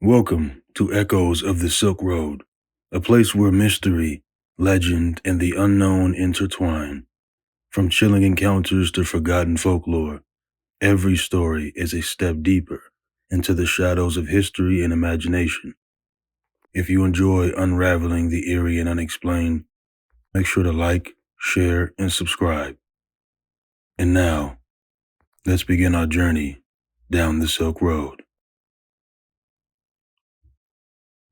Welcome to Echoes of the Silk Road, a place where mystery, legend, and the unknown intertwine. From chilling encounters to forgotten folklore, every story is a step deeper into the shadows of history and imagination. If you enjoy unraveling the eerie and unexplained, make sure to like, share, and subscribe. And now, let's begin our journey down the Silk Road.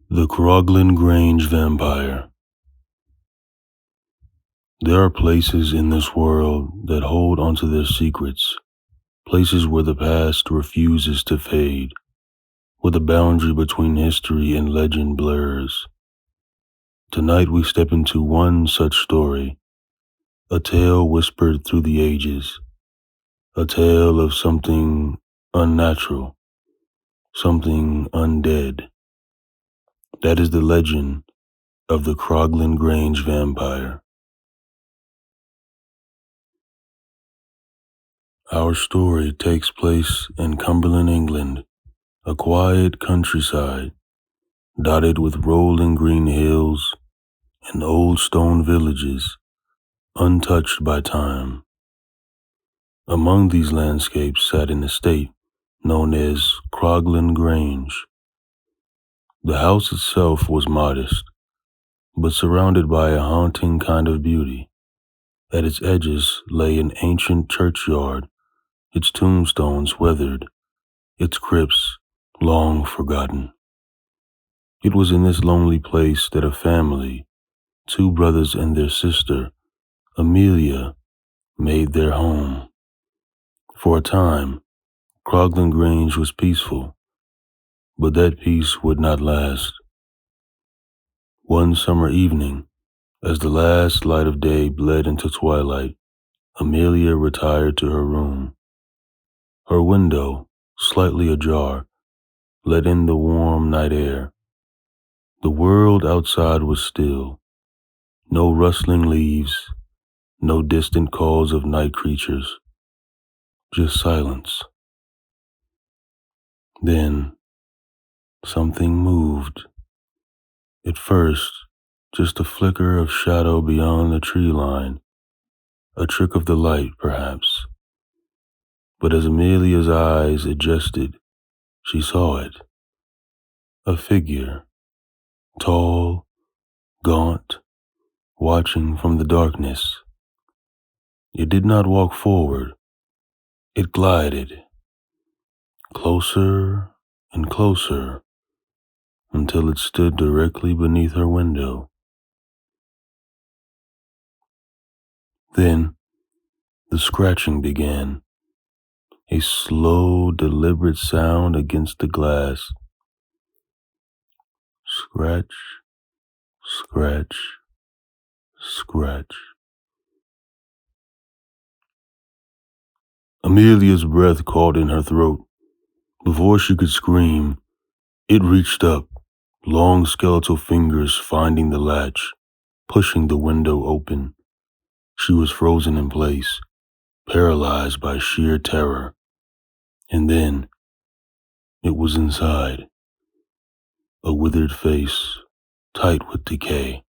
The Croglin Grange Vampire. There are places in this world that hold onto their secrets, places where the past refuses to fade, where the boundary between history and legend blurs. Tonight we step into one such story, a tale whispered through the ages, a tale of something unnatural, something undead. That is the legend of the Croglin Grange Vampire. Our story takes place in Cumberland, England, a quiet countryside dotted with rolling green hills and old stone villages untouched by time. Among these landscapes sat an estate known as Croglin Grange. The house itself was modest, but surrounded by a haunting kind of beauty. At its edges lay an ancient churchyard, its tombstones weathered, its crypts long forgotten. It was in this lonely place that a family, two brothers and their sister, Amelia, made their home. For a time, Croglin Grange was peaceful, but that peace would not last. One summer evening, as the last light of day bled into twilight, Amelia retired to her room. Her window, slightly ajar, let in the warm night air. The world outside was still. No rustling leaves, no distant calls of night creatures, just silence. Then, something moved. At first, just a flicker of shadow beyond the tree line, a trick of the light, perhaps. But as Amelia's eyes adjusted, she saw it. A figure, tall, gaunt, watching from the darkness. It did not walk forward. It glided, closer and closer, until it stood directly beneath her window. Then, the scratching began, a slow, deliberate sound against the glass. Scratch, scratch, scratch. Amelia's breath caught in her throat. Before she could scream, it reached up, long skeletal fingers finding the latch, pushing the window open. She was frozen in place, paralyzed by sheer terror. And then, it was inside. A withered face, tight with decay,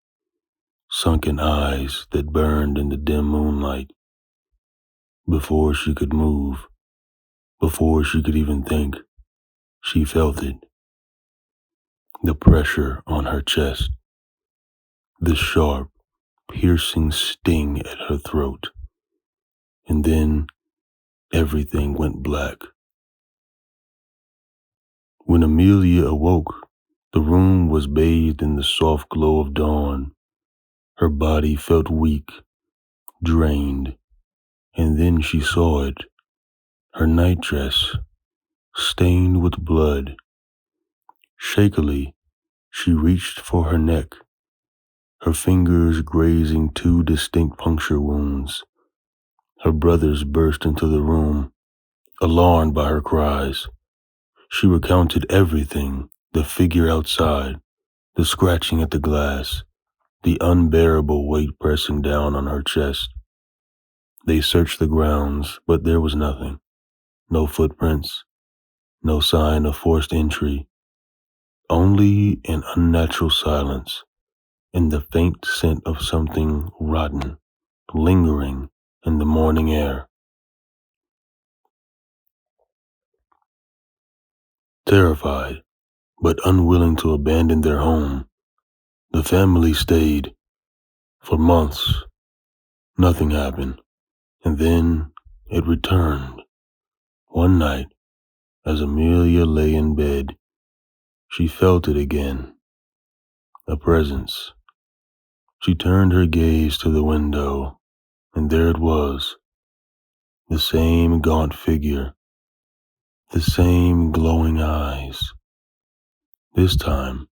sunken eyes that burned in the dim moonlight. Before she could move, before she could even think, she felt it. The pressure on her chest, the sharp, piercing sting at her throat. And then everything went black. When Amelia awoke, the room was bathed in the soft glow of dawn. Her body felt weak, drained, and then she saw it, her nightdress, stained with blood. Shakily, she reached for her neck, her fingers grazing two distinct puncture wounds. Her brothers burst into the room, alarmed by her cries. She recounted everything, the figure outside, the scratching at the glass, the unbearable weight pressing down on her chest. They searched the grounds, but there was nothing. No footprints, no sign of forced entry. Only an unnatural silence and the faint scent of something rotten lingering in the morning air. Terrified, but unwilling to abandon their home, the family stayed. For months, nothing happened, and then it returned. One night, as Amelia lay in bed, she felt it again, a presence. She turned her gaze to the window, and there it was, the same gaunt figure, the same glowing eyes. This time,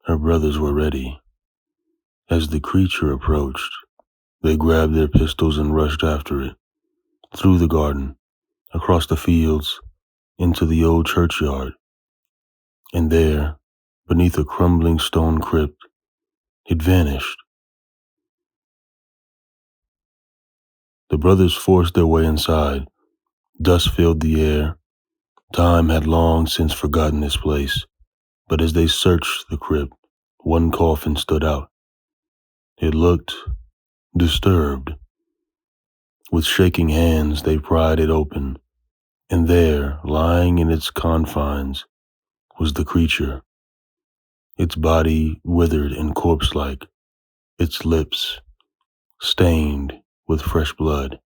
her brothers were ready. As the creature approached, they grabbed their pistols and rushed after it, through the garden, across the fields, into the old churchyard. And there, beneath a crumbling stone crypt, it vanished. The brothers forced their way inside. Dust filled the air. Time had long since forgotten this place, but as they searched the crypt, one coffin stood out. It looked disturbed. With shaking hands, they pried it open, and there, lying in its confines, was the creature, its body withered and corpse-like, its lips stained with fresh blood.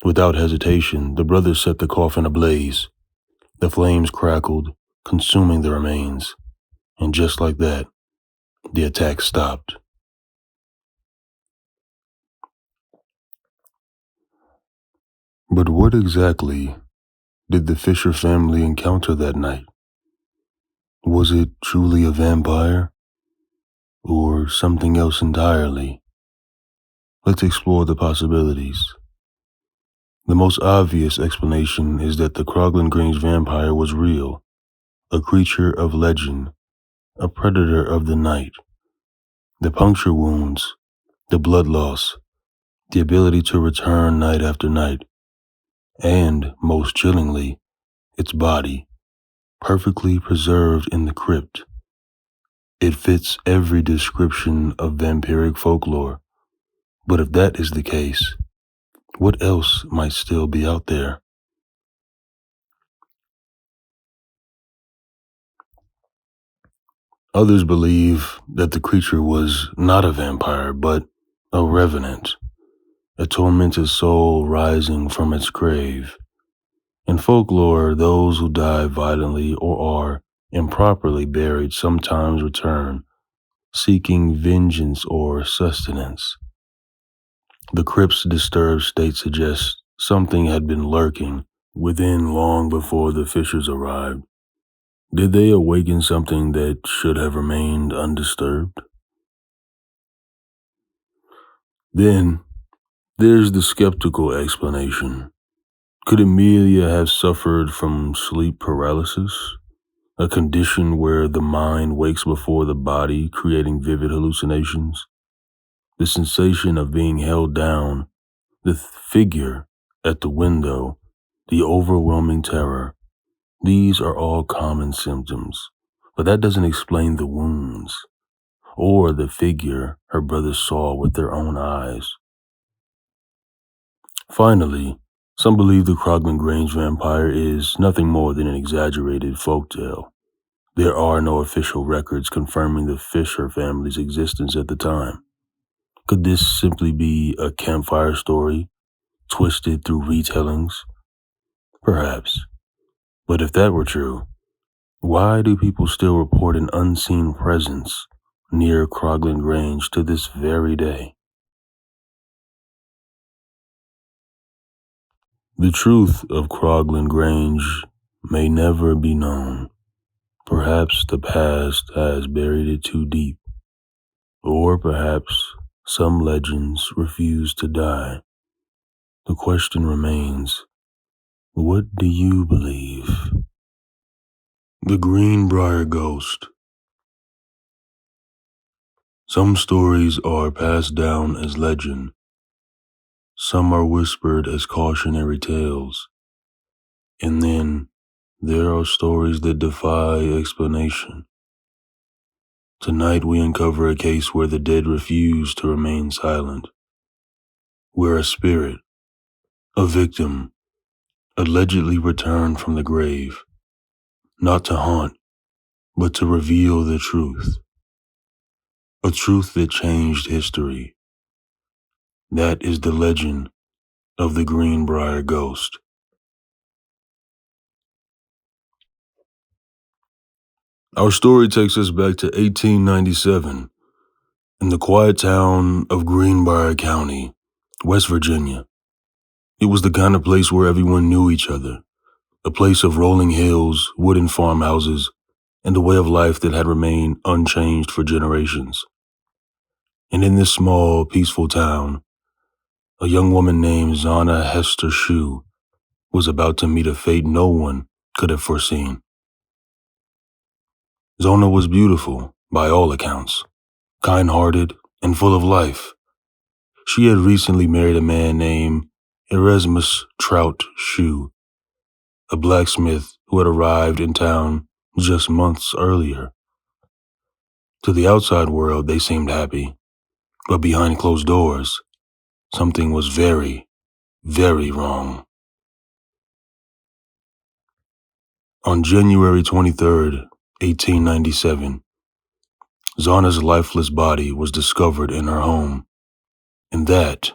Without hesitation, the brothers set the coffin ablaze. The flames crackled, consuming the remains, and just like that, the attack stopped. But what exactly did the Fisher family encounter that night? Was it truly a vampire? Or something else entirely? Let's explore the possibilities. The most obvious explanation is that the Croglin Grange vampire was real, a creature of legend, a predator of the night. The puncture wounds, the blood loss, the ability to return night after night, and, most chillingly, its body, perfectly preserved in the crypt. It fits every description of vampiric folklore. But if that is the case, what else might still be out there? Others believe that the creature was not a vampire, but a revenant, a tormented soul rising from its grave. In folklore, those who die violently or are improperly buried sometimes return, seeking vengeance or sustenance. The crypt's disturbed state suggests something had been lurking within long before the Fishers arrived. Did they awaken something that should have remained undisturbed? Then, there's the skeptical explanation. Could Amelia have suffered from sleep paralysis, a condition where the mind wakes before the body, creating vivid hallucinations? The sensation of being held down, the figure at the window, the overwhelming terror, these are all common symptoms, but that doesn't explain the wounds or the figure her brothers saw with their own eyes. Finally, some believe the Croglin Grange vampire is nothing more than an exaggerated folktale. There are no official records confirming the Fisher family's existence at the time. Could this simply be a campfire story, twisted through retellings? Perhaps. But if that were true, why do people still report an unseen presence near Croglin Grange to this very day? The truth of Croglin Grange may never be known. Perhaps the past has buried it too deep. Or perhaps some legends refuse to die. The question remains, what do you believe? The Greenbrier Ghost. Some stories are passed down as legend. Some are whispered as cautionary tales. And then There are stories that defy explanation. Tonight we uncover a case where the dead refuse to remain silent, where a spirit, a victim, allegedly returned from the grave, not to haunt, but to reveal the truth. A truth that changed history. That is the legend of the Greenbrier Ghost. Our story takes us back to 1897 in the quiet town of Greenbrier County, West Virginia. It was the kind of place where everyone knew each other, a place of rolling hills, wooden farmhouses, and a way of life that had remained unchanged for generations. And in this small, peaceful town, a young woman named Zana Hester Shue was about to meet a fate no one could have foreseen. Zona was beautiful, by all accounts, kind-hearted, and full of life. She had recently married a man named Erasmus Trout Shue, a blacksmith who had arrived in town just months earlier. To the outside world, they seemed happy, but behind closed doors, something was very, very wrong. On January 23rd, 1897, Zana's lifeless body was discovered in her home, and that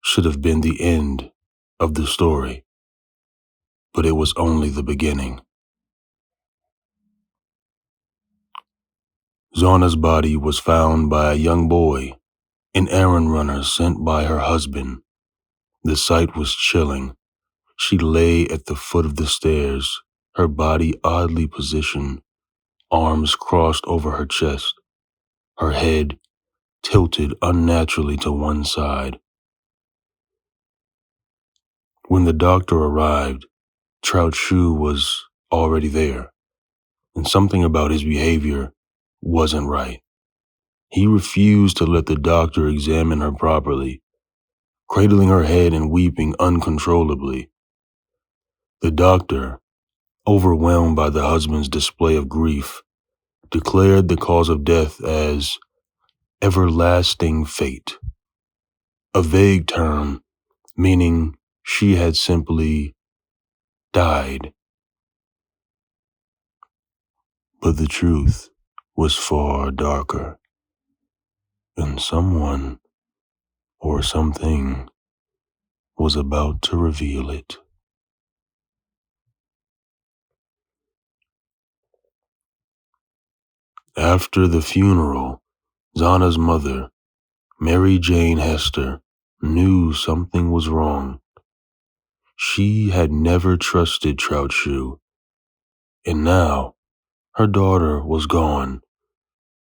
should have been the end of the story, but it was only the beginning. Zana's body was found by a young boy, an errand runner sent by her husband. The sight was chilling. She lay at the foot of the stairs, her body oddly positioned, arms crossed over her chest, her head tilted unnaturally to one side. When the doctor arrived, Trout Shue was already there, and something about his behavior wasn't right. He refused to let the doctor examine her properly, cradling her head and weeping uncontrollably. The doctor, overwhelmed by the husband's display of grief, declared the cause of death as everlasting fate, a vague term meaning she had simply died. But the truth was far darker, and someone or something was about to reveal it. After the funeral, Zana's mother, Mary Jane Hester, knew something was wrong. She had never trusted Trout Shue, and now her daughter was gone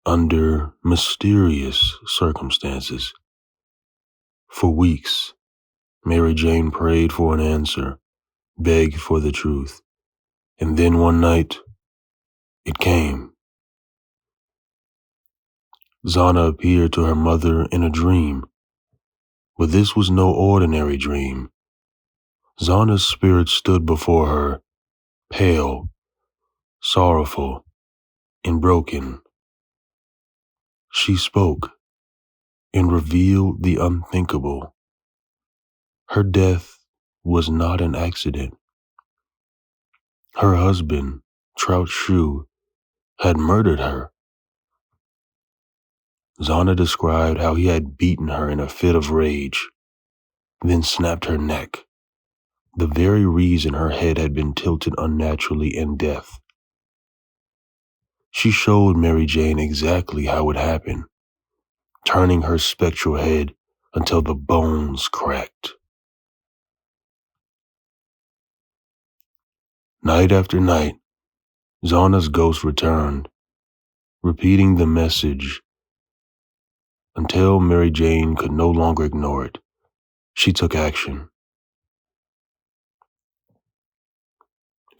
under mysterious circumstances. For weeks, Mary Jane prayed for an answer, begged for the truth, and then one night, it came. Zana appeared to her mother in a dream, but this was no ordinary dream. Zana's spirit stood before her, pale, sorrowful, and broken. She spoke and revealed the unthinkable. Her death was not an accident. Her husband, Trout Shue, had murdered her. Zana described how he had beaten her in a fit of rage, then snapped her neck, the very reason her head had been tilted unnaturally in death. She showed Mary Jane exactly how it happened, turning her spectral head until the bones cracked. Night after night, Zana's ghost returned, repeating the message until Mary Jane could no longer ignore it. She took action.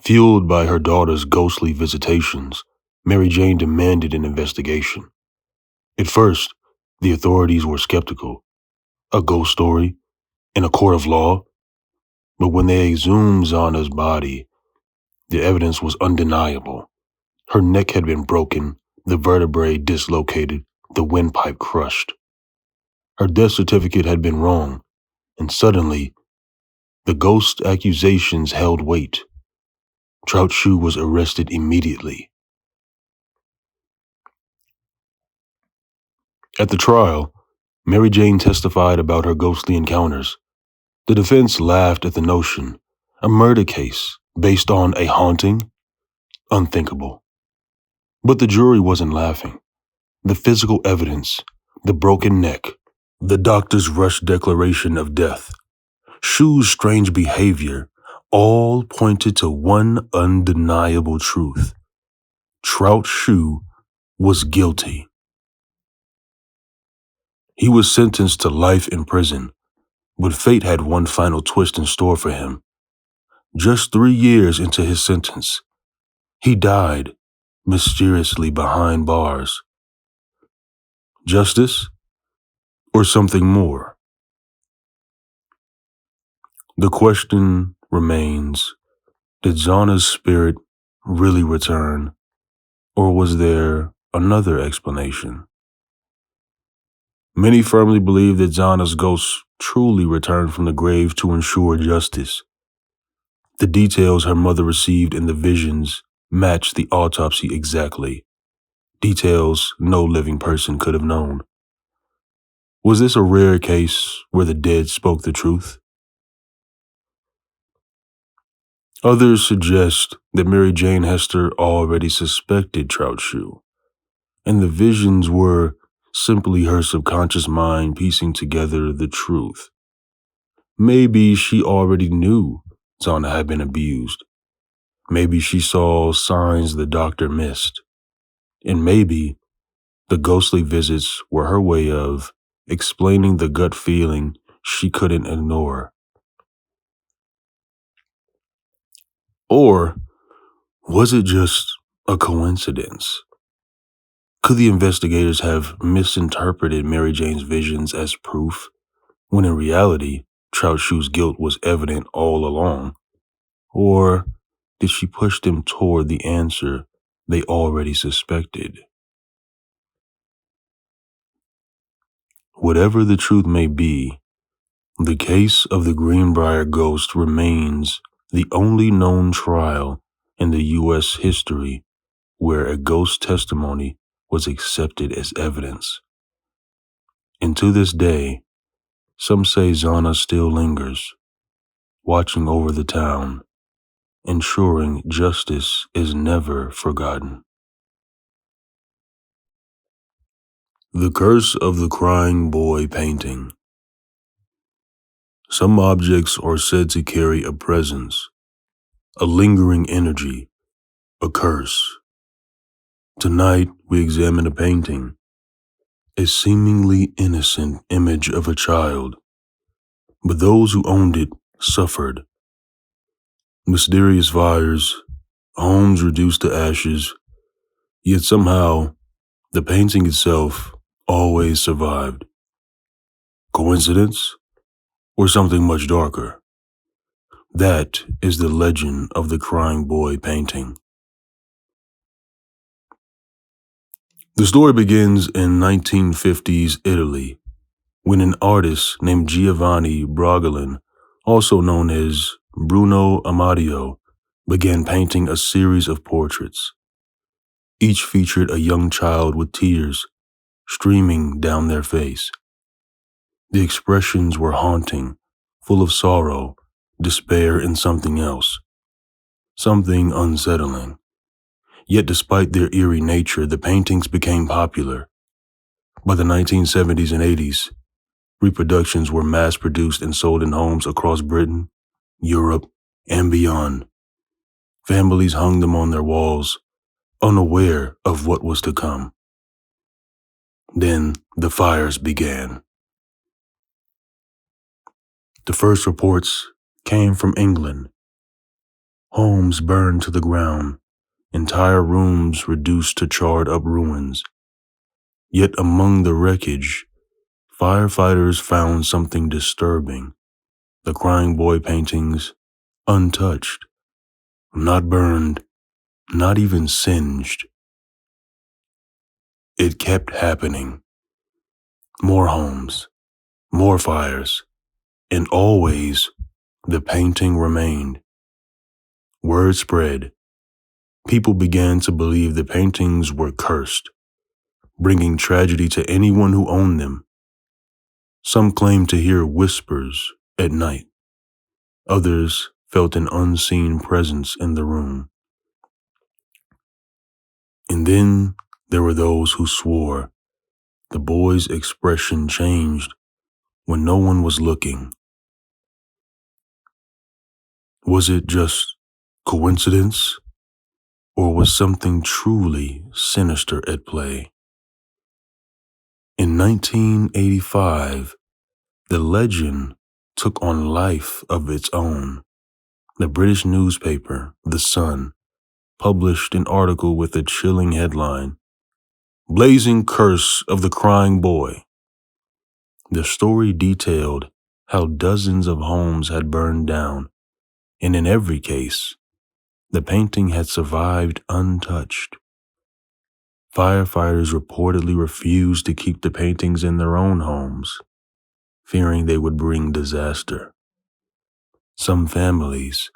Fueled by her daughter's ghostly visitations, Mary Jane demanded an investigation. At first, the authorities were skeptical. A ghost story in a court of law? But when they exhumed Zana's body, The evidence was undeniable. Her neck had been broken, the vertebrae dislocated, the windpipe crushed. Her death certificate had been wrong, and suddenly, the ghost accusations held weight. Trout Shoe was arrested immediately. At the trial, Mary Jane testified about her ghostly encounters. The defense laughed at the notion. A murder case based on a haunting? Unthinkable. But the jury wasn't laughing. The physical evidence, the broken neck, the doctor's rushed declaration of death, Shue's strange behavior, all pointed to one undeniable truth. Trout Shoe was guilty. He was sentenced to life in prison, but fate had one final twist in store for him. Just 3 years into his sentence, he died mysteriously behind bars. Justice or something more? The question remains, did Zana's spirit really return, or was there another explanation? Many firmly believe that Zana's ghost truly returned from the grave to ensure justice. The details her mother received in the visions matched the autopsy exactly. Details no living person could have known. Was this a rare case where the dead spoke the truth? Others suggest that Mary Jane Hester already suspected Trout Shoe, and the visions were simply her subconscious mind piecing together the truth. Maybe she already knew Zana had been abused. Maybe she saw signs the doctor missed. And maybe the ghostly visits were her way of explaining the gut feeling she couldn't ignore. Or was it just a coincidence? Could the investigators have misinterpreted Mary Jane's visions as proof, when in reality, Trout Shoe's guilt was evident all along? Or did she push them toward the answer they already suspected? Whatever the truth may be, the case of the Greenbrier Ghost remains the only known trial in the U.S. history where a ghost testimony was accepted as evidence. And to this day, some say Zana still lingers, watching over the town, ensuring justice is never forgotten. The Curse of the Crying Boy Painting. Some objects are said to carry a presence, a lingering energy, a curse. Tonight, we examine a painting, a seemingly innocent image of a child, but those who owned it suffered. Mysterious fires, homes reduced to ashes, yet somehow, the painting itself always survived. Coincidence? Or something much darker? That is the legend of the Crying Boy painting. The story begins in 1950s Italy, when an artist named Giovanni Croglin, also known as Bruno Amadio, began painting a series of portraits. Each featured a young child with tears streaming down their face. The expressions were haunting, full of sorrow, despair, and something else, something unsettling. Yet despite their eerie nature, the paintings became popular. By the 1970s and 80s, reproductions were mass-produced and sold in homes across Britain, Europe, and beyond. Families hung them on their walls, unaware of what was to come. Then the fires began. The first reports came from England. Homes burned to the ground, entire rooms reduced to charred-up ruins. Yet among the wreckage, firefighters found something disturbing. The Crying Boy paintings, untouched, Not burned, not even singed. It kept happening. More homes, more fires, and always the painting remained. Word spread. People began to believe the paintings were cursed, bringing tragedy to anyone who owned them. Some claimed to hear whispers at night. Others felt an unseen presence in the room. And then there were those who swore the boy's expression changed when no one was looking. Was it just coincidence, or was something truly sinister at play? In 1985, the legend took on life of its own. The British newspaper, The Sun, published an article with a chilling headline, "Blazing Curse of the Crying Boy." The story detailed how dozens of homes had burned down, and in every case, the painting had survived untouched. Firefighters reportedly refused to keep the paintings in their own homes, fearing they would bring disaster. Some families,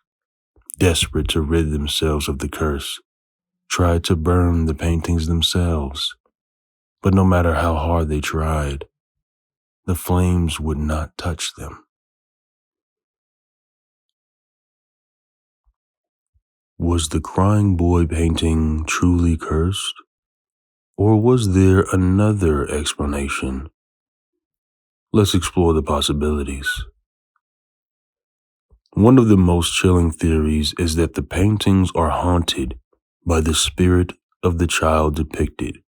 desperate to rid themselves of the curse, tried to burn the paintings themselves, but no matter how hard they tried, the flames would not touch them. Was the crying boy painting truly cursed? Or was there another explanation? Let's explore the possibilities. One of the most chilling theories is that the paintings are haunted by the spirit of the child depicted.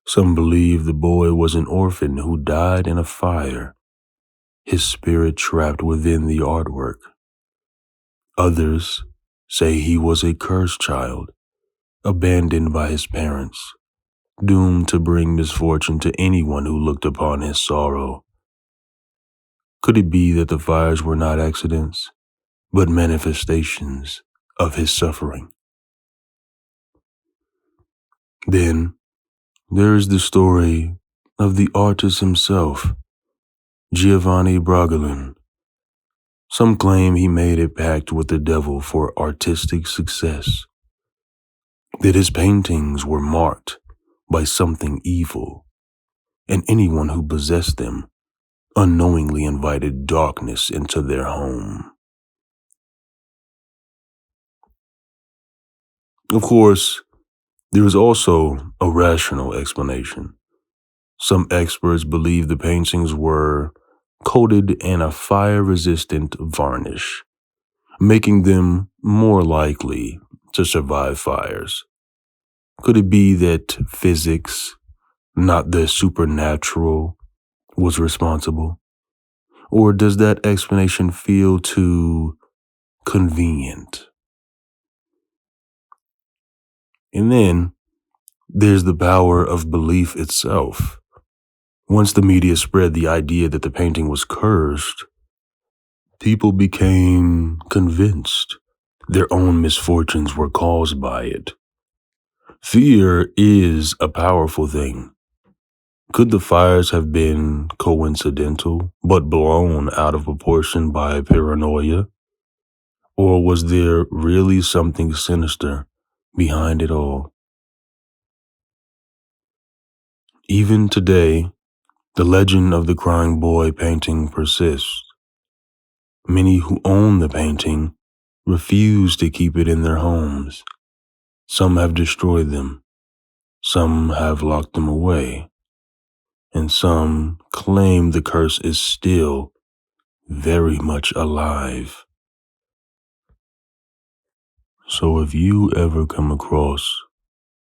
Some believe the boy was an orphan who died in a fire, his spirit trapped within the artwork. Others say he was a cursed child, abandoned by his parents, doomed to bring misfortune to anyone who looked upon his sorrow. Could it be that the fires were not accidents, but manifestations of his suffering? Then there is the story of the artist himself, Giovanni Croglin. Some claim he made a pact with the devil for artistic success, that his paintings were marked by something evil, and anyone who possessed them unknowingly invited darkness into their home. Of course, there is also a rational explanation. Some experts believe the paintings were coated in a fire-resistant varnish, making them more likely to survive fires. Could it be that physics, not the supernatural, was responsible? Or does that explanation feel too convenient? And then there's the power of belief itself. Once the media spread the idea that the painting was cursed, people became convinced their own misfortunes were caused by it. Fear is a powerful thing. Could the fires have been coincidental, but blown out of proportion by paranoia? Or was there really something sinister behind it all? Even today, the legend of the crying boy painting persists. Many who own the painting refuse to keep it in their homes. Some have destroyed them, some have locked them away, and some claim the curse is still very much alive. So if you ever come across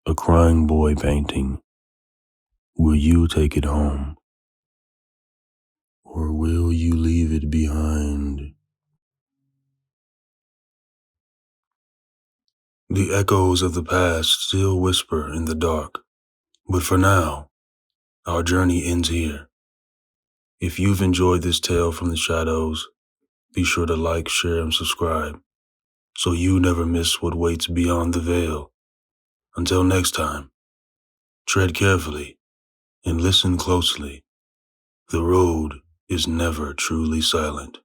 a crying boy painting, will you take it home? Or will you leave it behind? The echoes of the past still whisper in the dark, but for now, our journey ends here. If you've enjoyed this tale from the shadows, be sure to like, share, and subscribe. so you never miss what waits beyond the veil. Until next time, tread carefully and listen closely. The road is never truly silent.